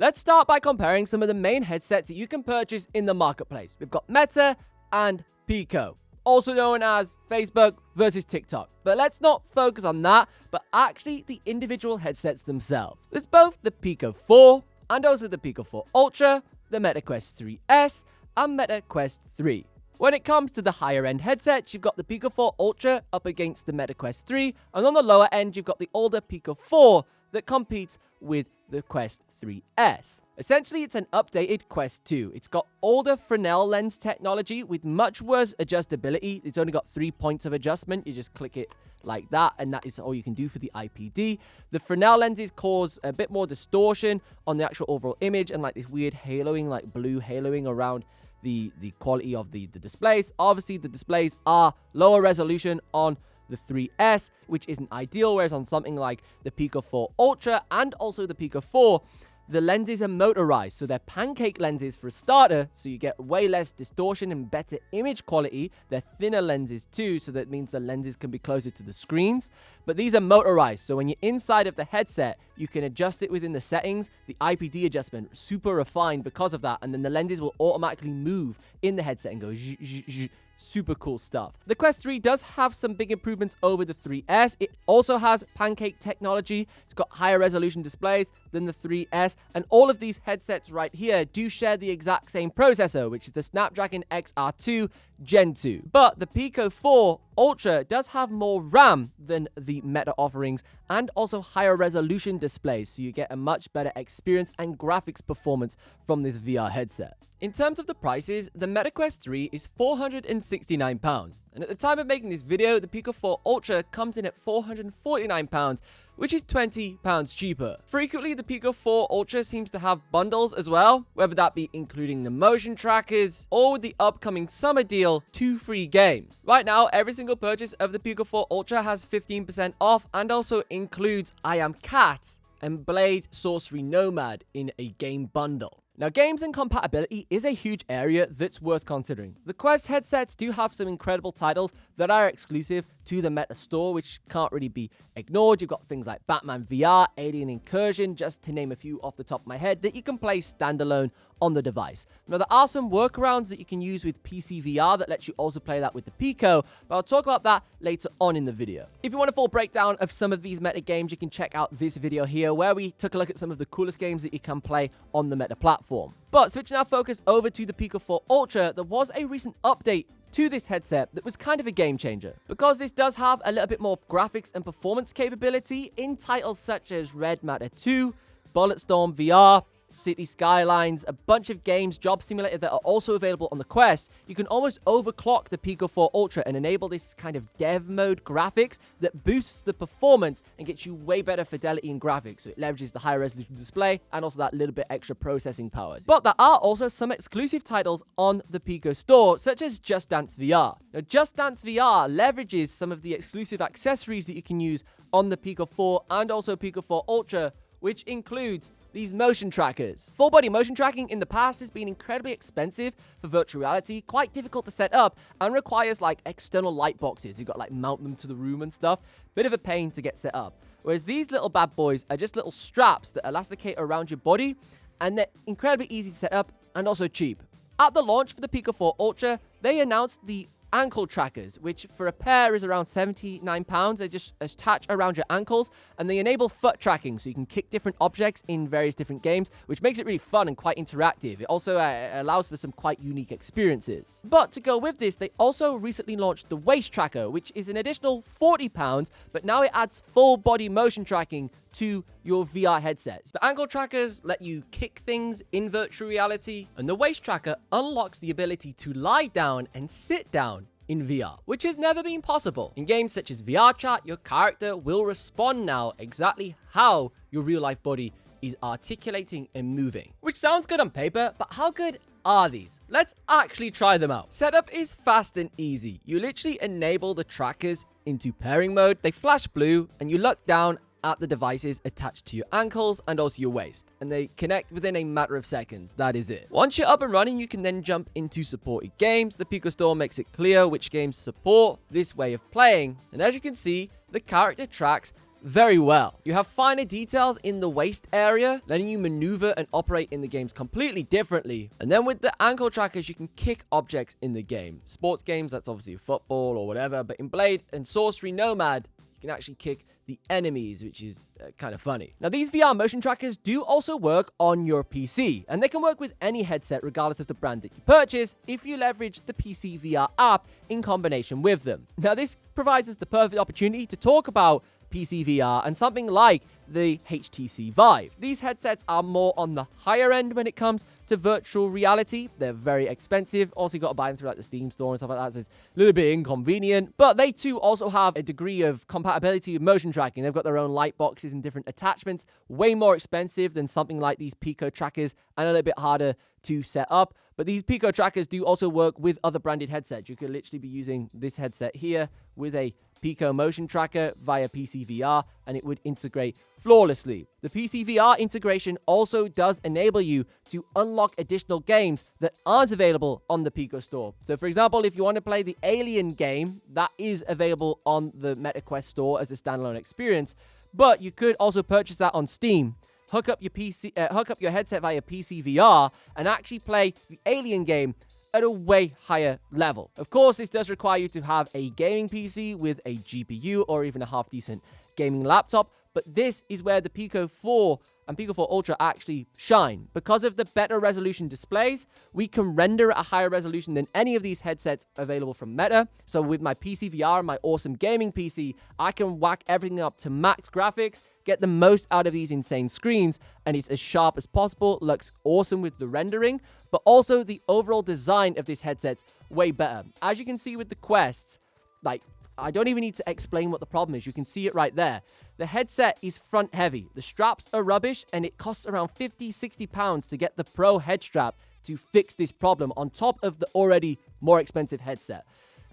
Let's start by comparing some of the main headsets that you can purchase in the marketplace. We've got Meta and Pico, also known as Facebook versus TikTok. But let's not focus on that, but actually the individual headsets themselves. There's both the Pico 4 and also the Pico 4 Ultra, the Meta Quest 3S, and Meta Quest 3. When it comes to the higher end headsets, you've got the Pico 4 Ultra up against the Meta Quest 3, and on the lower end, you've got the older Pico 4 that competes with the Quest 3S. Essentially, it's an updated Quest 2. It's got older Fresnel lens technology with much worse adjustability. It's only got 3 points of adjustment. You just click it like that, and that is all you can do for the IPD. The Fresnel lenses cause a bit more distortion on the actual overall image and like this weird haloing, like blue haloing around the quality of the displays. Obviously, the displays are lower resolution on the 3S, which isn't ideal, whereas on something like the Pico 4 Ultra and also the Pico 4, the lenses are motorized, so they're pancake lenses for a starter, so you get way less distortion and better image quality. They're thinner lenses too, so that means the lenses can be closer to the screens, but these are motorized, so when you're inside of the headset, you can adjust it within the settings. The IPD adjustment, super refined because of that, and then the lenses will automatically move in the headset and go zzz, zzz, zzz. Super cool stuff. The Quest 3 does have some big improvements over the 3S. It also has pancake technology. It's got higher resolution displays than the 3S. And all of these headsets right here do share the exact same processor, which is the Snapdragon XR2 Gen 2. But the Pico 4 Ultra does have more RAM than the Meta offerings and also higher resolution displays, so you get a much better experience and graphics performance from this VR headset. In terms of the prices, the Meta Quest 3 is £469, and at the time of making this video, the Pico 4 Ultra comes in at £449, which is £20 cheaper. Frequently, the Pico 4 Ultra seems to have bundles as well, whether that be including the motion trackers or with the upcoming summer deal, 2 free games. Right now, every single purchase of the Pico 4 Ultra has 15% off and also includes I Am Cat and Blade Sorcery Nomad in a game bundle. Now, games and compatibility is a huge area that's worth considering. The Quest headsets do have some incredible titles that are exclusive to the Meta store, which can't really be ignored. You've got things like Batman VR, Alien Incursion, just to name a few off the top of my head, that you can play standalone on the device. Now, there are some workarounds that you can use with PCVR that lets you also play that with the Pico, but I'll talk about that later on in the video. If you want a full breakdown of some of these Meta games, you can check out this video here, where we took a look at some of the coolest games that you can play on the Meta platform. But switching our focus over to the Pico 4 Ultra, there was a recent update to this headset that was kind of a game changer, because this does have a little bit more graphics and performance capability in titles such as Red Matter 2, Bulletstorm VR, City Skylines, a bunch of games, Job Simulator, that are also available on the Quest. You can almost overclock the Pico 4 Ultra and enable this kind of dev mode graphics that boosts the performance and gets you way better fidelity in graphics. So it leverages the higher resolution display and also that little bit extra processing powers. But there are also some exclusive titles on the Pico store, such as Just Dance VR. Now, Just Dance VR leverages some of the exclusive accessories that you can use on the Pico 4 and also Pico 4 Ultra, which includes these motion trackers. Full body motion tracking in the past has been incredibly expensive for virtual reality, quite difficult to set up, and requires like external light boxes. You've got to like mount them to the room and stuff. Bit of a pain to get set up. Whereas these little bad boys are just little straps that elasticate around your body, and they're incredibly easy to set up and also cheap. At the launch for the Pico 4 Ultra, they announced the ankle trackers, which for a pair is around £79. They just attach around your ankles, and they enable foot tracking, so you can kick different objects in various different games, which makes it really fun and quite interactive. It also allows for some quite unique experiences. But to go with this, they also recently launched the waist tracker, which is an additional £40, but now it adds full body motion tracking to your VR headsets. The ankle trackers let you kick things in virtual reality, and the waist tracker unlocks the ability to lie down and sit down in VR, which has never been possible. In games such as VR Chat, your character will respond now exactly how your real life body is articulating and moving. Which sounds good on paper, but how good are these? Let's actually try them out. Setup is fast and easy. You literally enable the trackers into pairing mode, they flash blue, and you look down at the devices attached to your ankles and also your waist, and they connect within a matter of seconds. That is it. Once you're up and running, you can then jump into supported games. The Pico Store makes it clear which games support this way of playing, and as you can see, the character tracks very well. You have finer details in the waist area, letting you maneuver and operate in the games completely differently. And then with the ankle trackers, you can kick objects in the game. Sports games, that's obviously football or whatever, but in Blade and Sorcery Nomad, you can actually kick the enemies, which is kind of funny. Now, these VR motion trackers do also work on your PC, and they can work with any headset regardless of the brand that you purchase if you leverage the PCVR app in combination with them. Now, this provides us the perfect opportunity to talk about PCVR and something like the HTC Vive. These headsets are more on the higher end when it comes to virtual reality. They're very expensive. Also, you got to buy them through like the Steam store and stuff like that, so it's a little bit inconvenient. But they too also have a degree of compatibility with motion tracking. They've got their own light boxes and different attachments, way more expensive than something like these Pico trackers and a little bit harder to set up. But these Pico trackers do also work with other branded headsets. You could literally be using this headset here with a Pico motion tracker via PCVR, and it would integrate flawlessly. The PCVR integration also does enable you to unlock additional games that aren't available on the Pico store. So for example, if you want to play the Alien game, that is available on the MetaQuest store as a standalone experience, but you could also purchase that on Steam. Hook up your headset via PCVR and actually play the Alien game at a way higher level. Of course, this does require you to have a gaming PC with a GPU or even a half-decent gaming laptop, but this is where the Pico 4 and Pico 4 Ultra actually shine. Because of the better resolution displays, we can render at a higher resolution than any of these headsets available from Meta. So with my PCVR, my awesome gaming PC, I can whack everything up to max graphics, get the most out of these insane screens, and it's as sharp as possible, looks awesome with the rendering, but also the overall design of this headset's way better. As you can see with the Quests, like, I don't even need to explain what the problem is. You can see it right there. The headset is front heavy. The straps are rubbish, and it costs around 50, 60 pounds to get the Pro head strap to fix this problem on top of the already more expensive headset.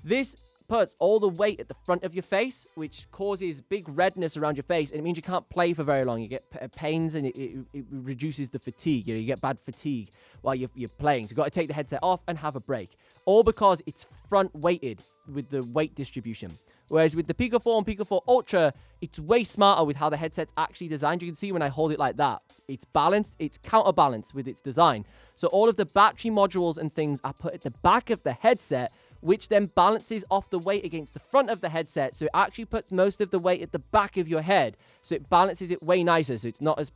This puts all the weight at the front of your face, which causes big redness around your face, and it means you can't play for very long. You get pains, and it reduces the fatigue. You get bad fatigue while you're playing. So you've got to take the headset off and have a break. All because it's front weighted with the weight distribution. Whereas with the Pico 4 and Pico 4 Ultra, it's way smarter with how the headset's actually designed. You can see when I hold it like that, it's balanced, it's counterbalanced with its design. So all of the battery modules and things are put at the back of the headset, which then balances off the weight against the front of the headset. So it actually puts most of the weight at the back of your head. So it balances it way nicer. So it's not as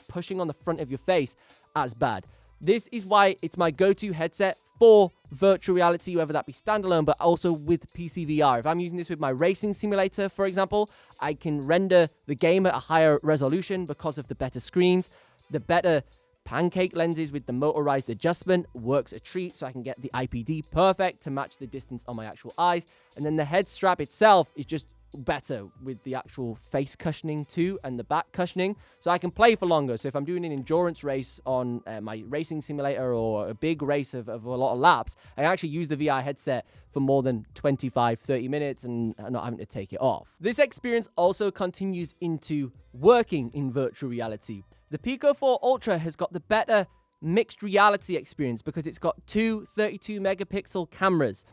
pushing on the front of your face as bad. This is why it's my go-to headset for virtual reality, whether that be standalone, but also with PCVR. If I'm using this with my racing simulator, for example, I can render the game at a higher resolution because of the better screens. The better pancake lenses with the motorized adjustment works a treat, so I can get the IPD perfect to match the distance on my actual eyes. And then the head strap itself is just better with the actual face cushioning too and the back cushioning, so I can play for longer. So if I'm doing an endurance race on my racing simulator or a big race of a lot of laps, I actually use the VR headset for more than 25-30 minutes and not having to take it off. This experience also continues into working in virtual reality. The Pico 4 Ultra has got the better mixed reality experience because it's got two 32 megapixel cameras,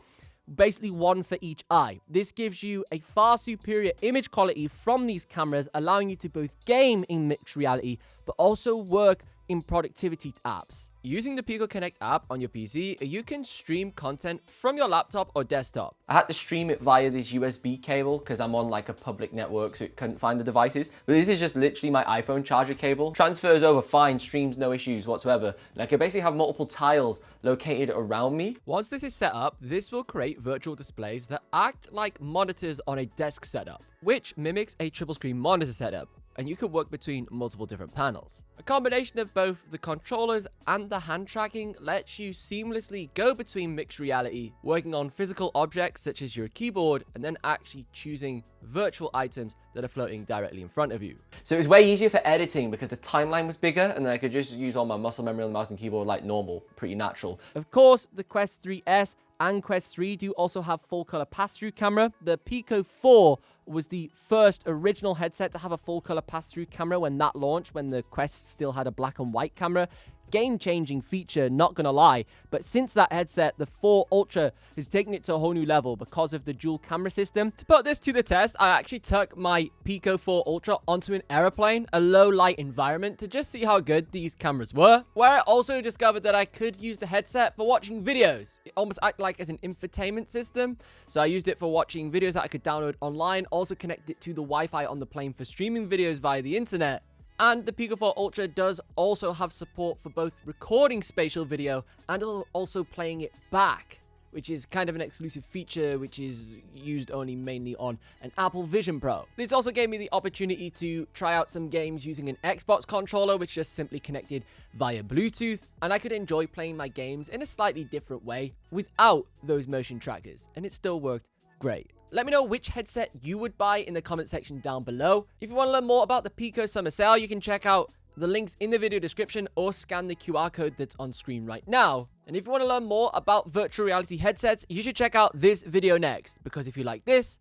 basically one for each eye. This gives you a far superior image quality from these cameras, allowing you to both game in mixed reality, but also work in productivity apps. Using the Pico Connect app on your PC, you can stream content from your laptop or desktop. I had to stream it via this USB cable because I'm on like a public network, so it couldn't find the devices. But this is just literally my iPhone charger cable. Transfers over fine, streams no issues whatsoever. And I can basically have multiple tiles located around me. Once this is set up, this will create virtual displays that act like monitors on a desk setup, which mimics a triple screen monitor setup, and you can work between multiple different panels. A combination of both the controllers and the hand tracking lets you seamlessly go between mixed reality, working on physical objects such as your keyboard, and then actually choosing virtual items that are floating directly in front of you. So it was way easier for editing because the timeline was bigger, and then I could just use all my muscle memory on the mouse and keyboard like normal, pretty natural. Of course, the Quest 3S and Quest 3 do also have full color pass-through camera. The Pico 4 was the first original headset to have a full color pass-through camera when that launched, when the Quest still had a black and white camera. game-changing feature, not gonna lie. But since that headset, the 4 Ultra has taken it to a whole new level because of the dual camera system. To put this to the test, I actually took my Pico 4 Ultra onto an aeroplane, a low-light environment, to just see how good these cameras were, where I also discovered that I could use the headset for watching videos. It almost acted like as an infotainment system, so I used it for watching videos that I could download online, also connect it to the Wi-Fi on the plane for streaming videos via the internet. And the Pico 4 Ultra does also have support for both recording spatial video and also playing it back, which is kind of an exclusive feature which is used only mainly on an Apple Vision Pro. This also gave me the opportunity to try out some games using an Xbox controller, which just simply connected via Bluetooth, and I could enjoy playing my games in a slightly different way without those motion trackers, and it still worked great. Let me know which headset you would buy in the comment section down below. If you want to learn more about the Pico Summer Sale, you can check out the links in the video description or scan the QR code that's on screen right now. And if you want to learn more about virtual reality headsets, you should check out this video next, because if you like this,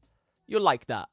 you'll like that.